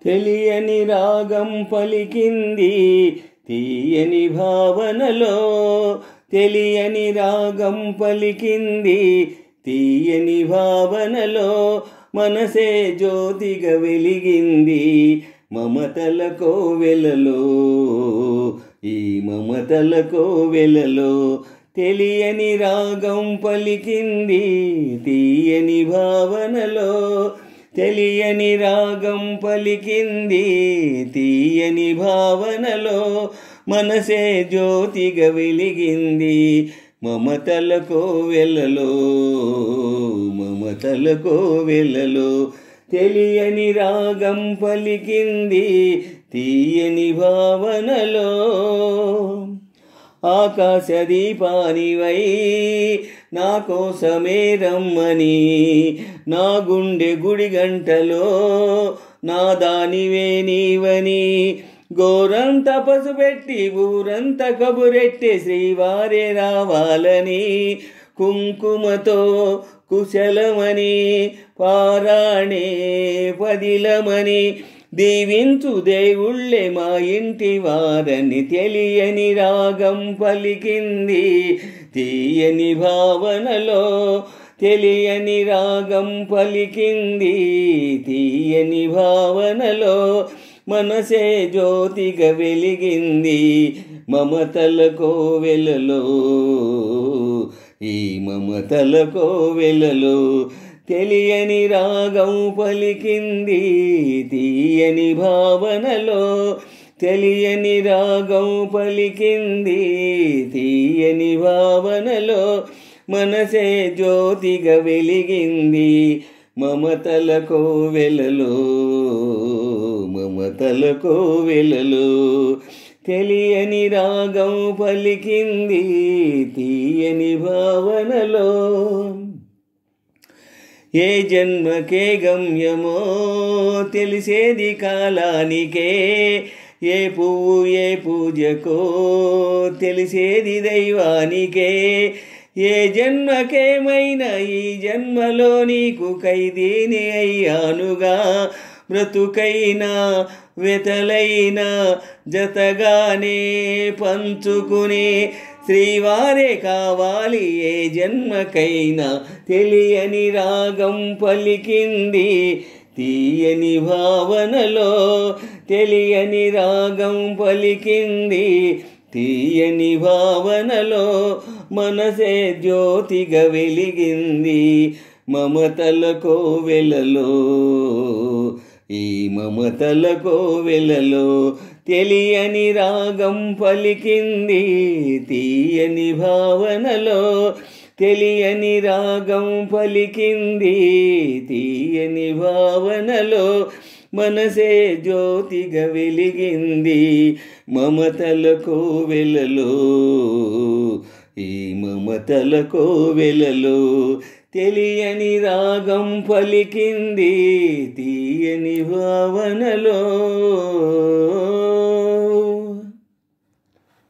తెలియని రాగం పలికింది తీయని భావనలో, తెలియని రాగం పలికింది తీయని భావనలో, మనసే జ్యోతిగా వెలిగింది మమతల కోవెలలో, ఈ మమతల కోవెలలో. తెలియని రాగం పలికింది తీయని భావనలో, తెలియని రాగం పలికింది తీయని భావనలో, మనసే జ్యోతిగా వెలిగింది మమతల కోవెలలో, మమతల కోవెలలో. తెలియని రాగం పలికింది తీయని భావనలో. ఆకాశ దీపానివై నా కోసమే రమ్మని, నా గుండె గుడి గంటలో నా దానివే నీవని, ఘోరం తపసు పెట్టి ఊరంత కబురెట్టి శ్రీవారే రావాలని, కుంకుమతో కుశలమని పారాణే పదిలమని, దీవించు దేవుళ్ళే మా ఇంటి వారని. తెలియని రాగం పలికింది తీయని భావనలో, తెలియని రాగం పలికింది తీయని భావనలో, మనసే జ్యోతిగా వెలిగింది మమతల కోవెలలో, ఈ మమతల కోవెలలో. తెలియని రాగం పలికింది తీయని భావనలో, తెలియని రాగం పలికింది తీయని భావనలో, మనసే జ్యోతిగా వెలిగింది మమతల కోవెలలో, మమతల కోవెలలో. తెలియని రాగం పలికింది తీయని భావనలో. ఏ జన్మకే గమ్యమో తెలిసేది కాలానికే, ఏ పువ్వు ఏ పూజకో తెలిసేది దైవానికే. ఏ జన్మకేమైనా ఈ జన్మలో నీకు ఖైదీని అయ్యానుగా, బ్రతుకైనా వెతలైనా జతగానే పంచుకునే శ్రీవారే కావాలి ఏ జన్మకైనా. తెలియని రాగం పలికింది తీయని భావనలో, తెలియని రాగం పలికింది తీయని భావనలో, మనసే జ్యోతిగా వెలిగింది మమతల కోవెలలో, ఈ మమతల కోవెలలో. తెలియని రాగం పలికింది తీయని భావనలో, తెలియని రాగం పలికింది తీయని భావనలో, మనసే జ్యోతిగా వెలిగింది మమతల కోవెలలో, ఈ మమతల కోవెలలో. తెలియని రాగం పలికింది తీయని భావనలో.